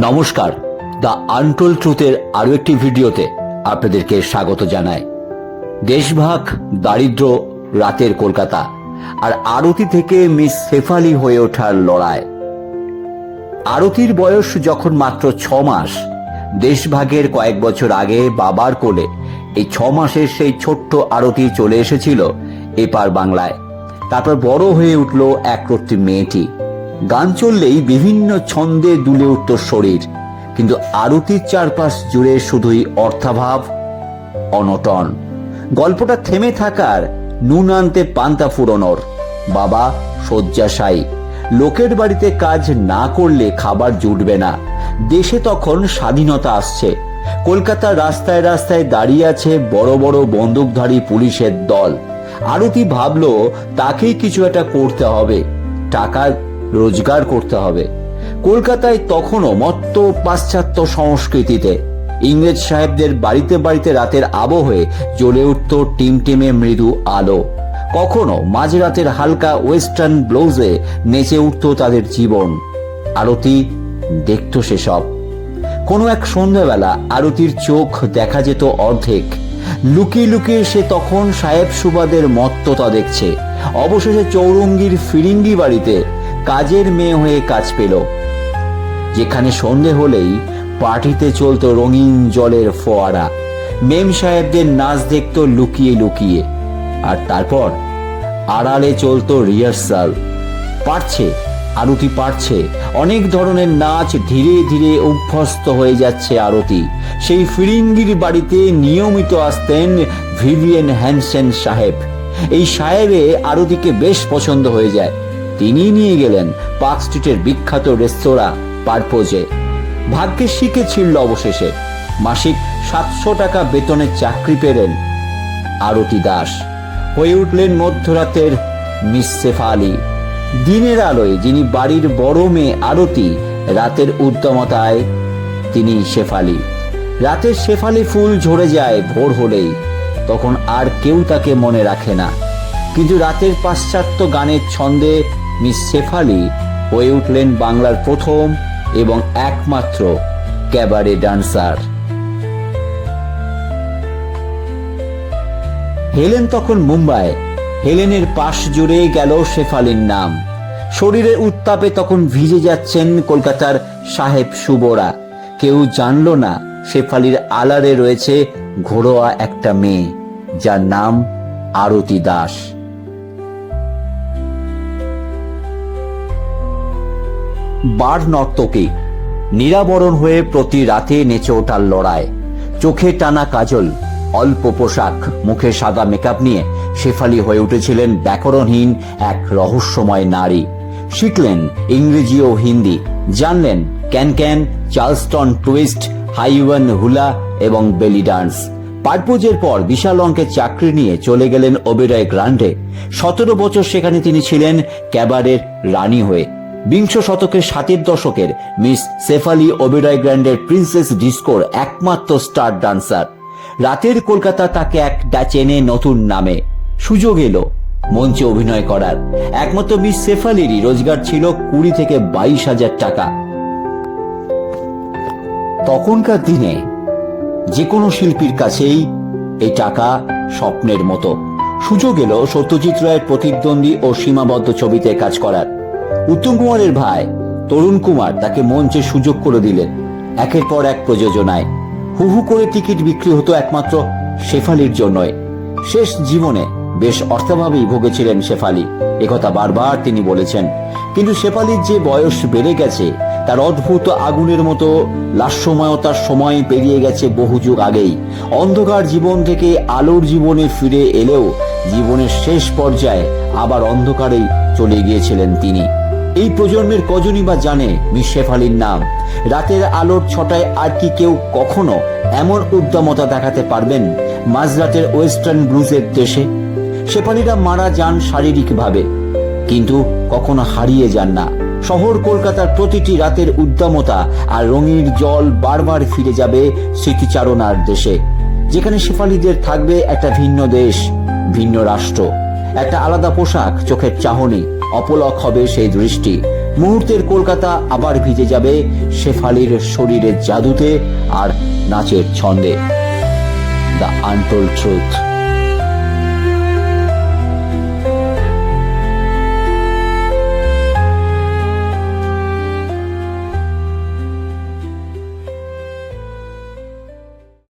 নমস্কার, the untold ট্রুথের আরো একটি ভিডিওতে আপনাদেরকে স্বাগত জানাই। দেশভাগ, দারিদ্র, রাতের কলকাতা আর আরতি থেকে মিস শেফালি হয়ে ওঠার লড়াই। আরতির বয়স যখন মাত্র 6 মাস, দেশভাগের কয়েক বছর আগে বাবার কোলে এই 6 মাসের সেই ছোট্ট আরতি চলে এসেছিল এপার বাংলায়। তারপর বড় হয়ে উঠল একরত্তি মেয়েটি। গান চললেই বিভিন্ন ছন্দে দুলে উঠত শরীর, কিন্তু আরতির চারপাশ জুড়ে শুধুই অর্থাভাব, অনটন। গল্পটা থেমে থাকার, নুন আনতে পান্তা ফুরোনোর। বাবা শয্যাশায়ী, লোকের বাড়িতে কাজ না করলে খাবার জুটবে না। দেশে তখন স্বাধীনতা আসছে। কলকাতার রাস্তায় রাস্তায় দাঁড়িয়ে আছে বড় বড় বন্দুকধারী পুলিশের দল। আরতি ভাবলো তাকেই কিছু একটা করতে হবে, টাকা রোজগার করতে হবে। কলকাতায় তখনও মত্ত পাশ্চাত্য সংস্কৃতিতে ইংরেজ সাহেবদের বাড়িতে বাড়িতে রাতের আবহে জ্বলে উঠত টিমটিমে মৃদু আলো। কখনো মাঝরাতের হালকা ওয়েস্টার্ন ব্লাউজে নেচে উঠত তাদের জীবন। আরতি দেখত সেসব। কোনো এক সন্ধ্যাবেলা আরতির চোখ দেখা যেত অর্ধেক। লুকিয়ে লুকিয়ে সে তখন সাহেব সুবাদের মত্ততা দেখছে। অবশেষে চৌরঙ্গীর ফিরিঙ্গি বাড়িতে কাজের মেয়ে হয়ে কাজ পেল, যেখানে সন্ধে হলেই পার্টিতে চলতো রঙিন জলের ফোয়ারা। মেম সাহেবদের নাচ দেখত লুকিয়ে লুকিয়ে। আর তারপর আড়ালে চলতো রিহার্সাল। পারছে, আরতি পারছে। অনেক ধরনের নাচ ধীরে ধীরে অভ্যস্ত হয়ে যাচ্ছে আরতি। সেই ফিরিঙ্গির বাড়িতে নিয়মিত আসতেন ভিভিয়েন হ্যানসেন সাহেব। এই সাহেবে আরতিকে বেশ পছন্দ হয়ে যায়। তিনি নিয়ে গেলেন পার্ক স্ট্রিটের বিখ্যাত রেস্তোরাঁ পারপোজে। ভাগ্যে শিখেছিল অবশেষে। মাসিক 700 টাকা বেতনের চাকরি পেলেন আরতি দাস। হয়ে উঠলেন মধ্যরাতের মিস শেফালি। দিনের আলোয় যিনি বাড়ির বড় মেয়ে আরতি, রাতের উদ্যমতায় তিনি শেফালি। রাতের শেফালি ফুল ঝরে যায় ভোর হলেই, তখন আর কেউ তাকে মনে রাখে না। কিন্তু রাতের পাশ্চাত্য গানের ছন্দে মিস শেফালি হয়ে উঠলেন বাংলার প্রথম এবং একমাত্র ক্যাবারে ডান্সার। হেলেন তখন মুম্বাই। হেলেনের পাশ জুড়ে গেল শেফালির নাম। শরীরের উত্তাপে তখন ভিজে যাচ্ছেন কলকাতার সাহেব সুবোরা। কেউ জানল না শেফালির আলারে রয়েছে ঘরোয়া একটা মেয়ে, যার নাম আরতি দাস। বার নর্তকী, নিরাবরণ হয়ে প্রতি রাতে নেচে ওঠার লড়াই। চোখে টানা কাজল, অল্প পোশাক, মুখে সাদা মেকআপ নিয়ে শেফালি হয়ে উঠেছিলেন ব্যাকরণহীন এক রহস্যময় নারী। শিখলেন ইংরেজি ও হিন্দি, জানলেন ক্যান ক্যান, চার্লস্টন টুইস্ট, হাইওয়ান হুলা এবং বেলি ডান্স। পারপোজের পর বিশাল অঙ্কের চাকরি নিয়ে চলে গেলেন ওবেরয় গ্র্যান্ডে। 17 বছর সেখানে তিনি ছিলেন ক্যাবারের রানী হয়ে। বিংশ শতকের 60-এর দশকের মিস শেফালি ওবেরয় গ্র্যান্ডের প্রিন্সেস ডিস্কোর একমাত্র স্টার ডান্সার। রাতের কলকাতা তাকে এক চেনে নতুন নামে। সুযোগ এলো মঞ্চে অভিনয় করার। একমাত্র মিস শেফালিরই রোজগার ছিল 20 থেকে 22,000 টাকা। তখনকার দিনে যে কোনো শিল্পীর কাছেই এই টাকা স্বপ্নের মতো। সুযোগ এলো সত্যজিৎ রায়ের প্রতিদ্বন্দ্বী ও সীমাবদ্ধ ছবিতে কাজ করার। উত্তম কুমারের ভাই তরুণ কুমার তাকে মঞ্চে সুযোগ করে দিলেন। একের পর এক প্রযোজনায় হু হু করে টিকিট বিক্রি হতো একমাত্র শেফালির জন্যই। শেষ জীবনে বেশ অর্থাভাবেই ভুগেছিলেন শেফালি, একথা বারবার তিনি বলেছেন। কিন্তু শেফালির যে বয়স বেড়ে গেছে, তার অদ্ভুত আগুনের মতো লাস্যময়তার সময় পেরিয়ে গেছে বহু যুগ আগেই। অন্ধকার জীবন থেকে আলোর জীবনে ফিরে এলেও জীবনের শেষ পর্যায়ে আবার অন্ধকারেই চলে গিয়েছিলেন তিনি। এই প্রজন্মের কজনই বা জানে মিস শেফালির নাম? রাতের আলোর ছটায় আর কি কেউ কখনো এমন উদ্যমতা দেখাতে পারবেন মাঝরাতের ওয়েস্টার্ন ব্লুজের দেশে? শেফালিরা মারা যান শারীরিকভাবে, কিন্তু কখনো হারিয়ে যান না। শহর কলকাতার প্রতিটি রাতের উদ্যমতা আর রঙিন জল বারবার ফিরে যাবে স্মৃতিচারণার দেশে, যেখানে শেফালিদের থাকবে একটা ভিন্ন দেশ, ভিন্ন রাষ্ট্র, একটা আলাদা পোশাক, চোখের চাহনি। অপলক হবে সেই দৃষ্টি। মুহূর্তের কলকাতা আবার ভিজে যাবে শেফালির শরীরের জাদুতে আর নাচের ছন্দে। The untold truth.